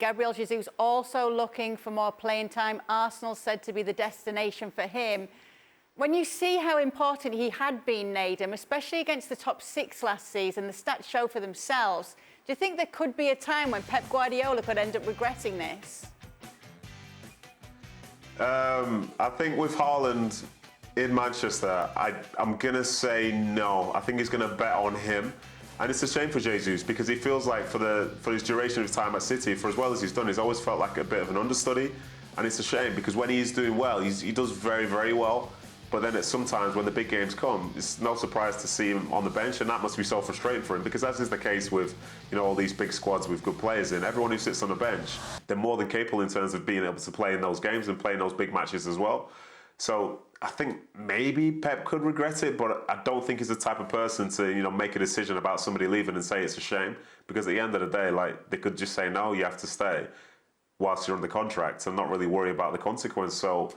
Gabriel Jesus also looking for more playing time. Arsenal said to be the destination for him. When you see how important he had been, Nedum, especially against the top six last season, the stats show for themselves. Do you think there could be a time when Pep Guardiola could end up regretting this? I think with Haaland in Manchester, I'm going to say no. I think he's going to bet on him. And it's a shame for Jesus because he feels like for his duration of his time at City, for as well as he's done, he's always felt like a bit of an understudy. And it's a shame because when he's doing well, he does very, very well. But then sometimes when the big games come, it's no surprise to see him on the bench, and that must be so frustrating for him because as is the case with all these big squads with good players in, everyone who sits on the bench, they're more than capable in terms of being able to play in those games and play in those big matches as well. So I think maybe Pep could regret it, but I don't think he's the type of person to make a decision about somebody leaving and say it's a shame, because at the end of the day, like, they could just say no, you have to stay whilst you're under contract and not really worry about the consequence. So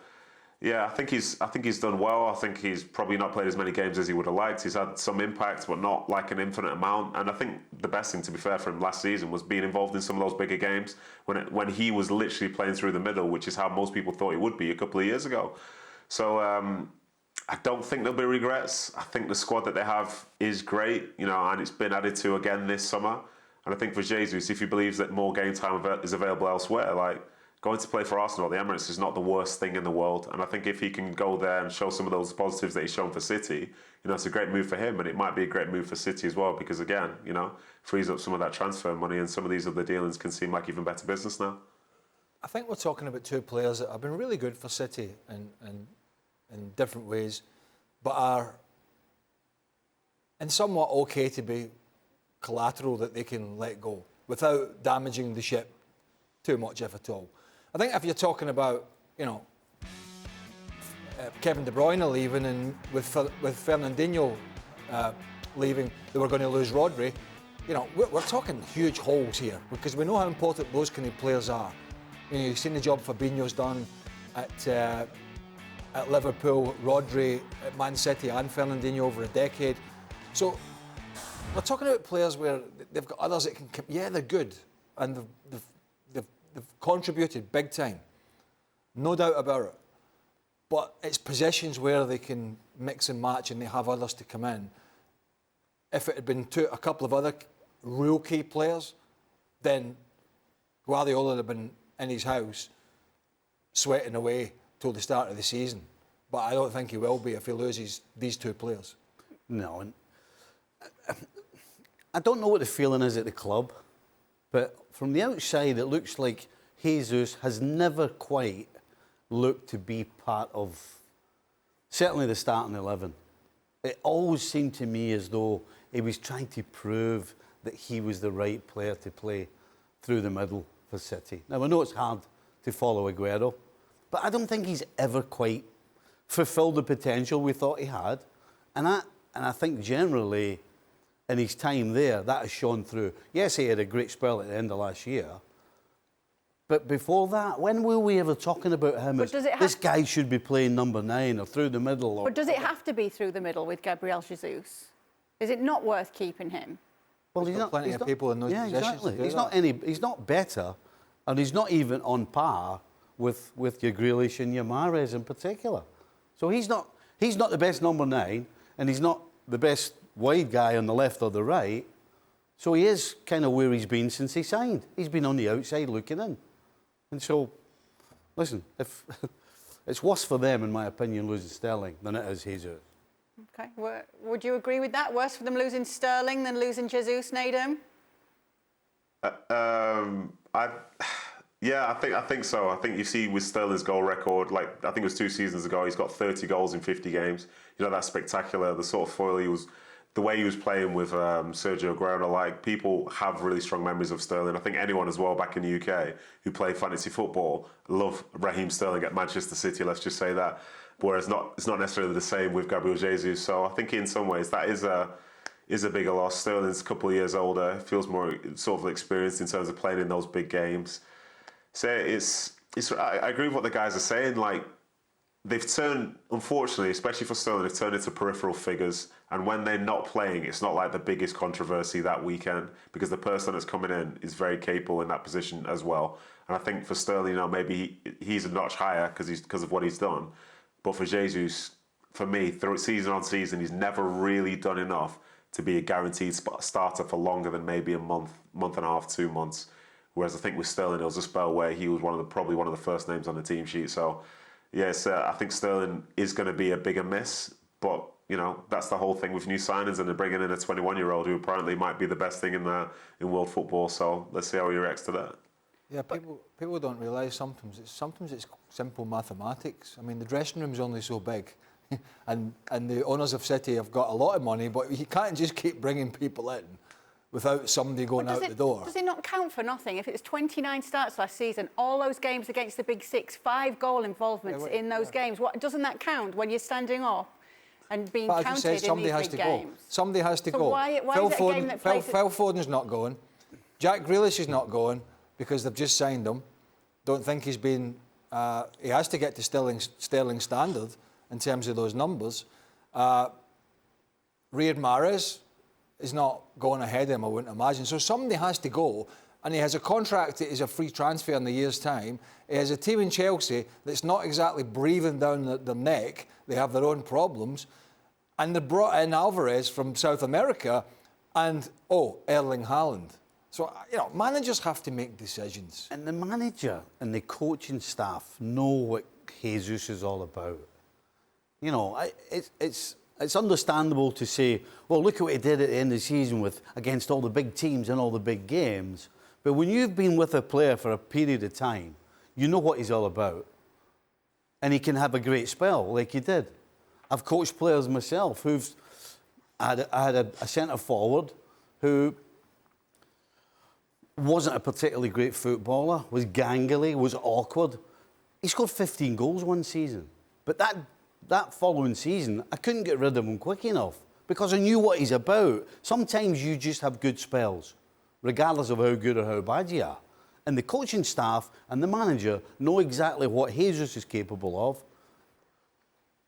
yeah, I think he's done well. I think he's probably not played as many games as he would have liked. He's had some impact, but not like an infinite amount. And I think the best thing, to be fair, for him last season was being involved in some of those bigger games when he was literally playing through the middle, which is how most people thought he would be a couple of years ago. So I don't think there'll be regrets. I think the squad that they have is great, and it's been added to again this summer. And I think for Jesus, if he believes that more game time is available elsewhere, like, going to play for Arsenal at the Emirates is not the worst thing in the world. And I think if he can go there and show some of those positives that he's shown for City, it's a great move for him. And it might be a great move for City as well, because again, frees up some of that transfer money, and some of these other dealings can seem like even better business now. I think we're talking about two players that have been really good for City in different ways, but are in somewhat okay to be collateral that they can let go without damaging the ship too much, if at all. I think if you're talking about, Kevin De Bruyne leaving and with Fernandinho leaving, they were going to lose Rodri. We're talking huge holes here because we know how important those kind of players are. You've seen the job Fabinho's done at Liverpool, Rodri at Man City, and Fernandinho over a decade. So we're talking about players where they've got others that can. Yeah, they're good, and they've contributed big time, no doubt about it. But it's positions where they can mix and match and they have others to come in. If it had been a couple of other real key players, then Guardiola would have been in his house sweating away till the start of the season. But I don't think he will be if he loses these two players. No. And I don't know what the feeling is at the club, but from the outside, it looks like Jesus has never quite looked to be part of, certainly, the starting 11. It always seemed to me as though he was trying to prove that he was the right player to play through the middle for City. Now, I know it's hard to follow Aguero, but I don't think he's ever quite fulfilled the potential we thought he had. And I think generally, in his time there, that has shone through. Yes, he had a great spell at the end of last year. But before that, when were we ever talking about him as this guy should be playing number 9 or through the middle? But does it have to be through the middle with Gabriel Jesus? Is it not worth keeping him? Well, he's not. Plenty of people in those positions. Exactly. He's not better, and he's not even on par with your Grealish and your Mahrez in particular. So he's not the best number 9, and he's not the best wide guy on the left or the right. So he is kind of where he's been since he signed. He's been on the outside looking in. And so, listen, if it's worse for them, in my opinion, losing Sterling than it is Jesus. Okay. Would you agree with that? Worse for them losing Sterling than losing Jesus, Nedum? Yeah, I think so. I think you see with Sterling's goal record, like I think it was 2 seasons ago, he's got 30 goals in 50 games. That's spectacular. The sort of foil the way he was playing with Sergio Aguero, like, people have really strong memories of Sterling. I think anyone as well back in the UK who played fantasy football love Raheem Sterling at Manchester City, let's just say that. Whereas it's not necessarily the same with Gabriel Jesus. So I think in some ways that is a bigger loss. Sterling's a couple of years older, feels more sort of experienced in terms of playing in those big games. So I agree with what the guys are saying. Like, they've turned, unfortunately, especially for Sterling, they've turned into peripheral figures, And when they're not playing, it's not like the biggest controversy that weekend because the person that's coming in is very capable in that position as well. And I think for Sterling, maybe he's a notch higher because of what he's done. But for Jesus, for me, through season on season, he's never really done enough to be a guaranteed starter for longer than maybe a month and a half, 2 months. Whereas I think with Sterling, there was a spell where he was probably one of the first names on the team sheet. So, yes, I think Sterling is going to be a bigger miss. But, that's the whole thing with new signings, and they're bringing in a 21-year-old who apparently might be the best thing in world football. So let's see how he reacts to that. Yeah, people don't realise sometimes it's simple mathematics. I mean, the dressing room's only so big, and the owners of City have got a lot of money, but you can't just keep bringing people in without somebody going out the door. Does it not count for nothing? If it was 29 starts last season, all those games against the Big Six, 5 goal involvements in those games, doesn't that count when you're standing up and being counted in these big games? Somebody has to go. So why is it a game that plays... Phil Foden's not going. Jack Grealish is not going because they've just signed him. Don't think he's been... he has to get to Sterling standard in terms of those numbers. Riyad Mahrez is not going ahead of him, I wouldn't imagine. So somebody has to go, and he has a contract that is a free transfer in a year's time. He has a team in Chelsea that's not exactly breathing down their neck. They have their own problems. And they brought in Alvarez from South America and, Erling Haaland. So, managers have to make decisions. And the manager and the coaching staff know what Jesus is all about. It's understandable to say, well, look at what he did at the end of the season against all the big teams and all the big games. But when you've been with a player for a period of time, you know what he's all about. And he can have a great spell like he did. I've coached players myself who've... I had a centre forward who wasn't a particularly great footballer, was gangly, was awkward. He scored 15 goals one season. But that following season, I couldn't get rid of him quick enough because I knew what he's about. Sometimes you just have good spells, regardless of how good or how bad you are. And the coaching staff and the manager know exactly what Jesus is capable of.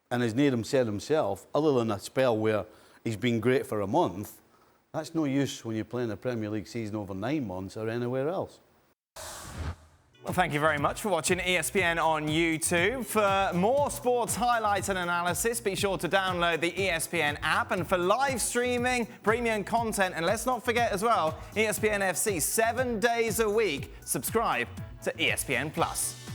And as Nedum said himself, other than a spell where he's been great for a month, that's no use when you're playing a Premier League season over 9 months or anywhere else. Well, thank you very much for watching ESPN on YouTube. For more sports highlights and analysis, be sure to download the ESPN app. And for live streaming, premium content, and let's not forget as well, ESPN FC 7 days a week. Subscribe to ESPN+.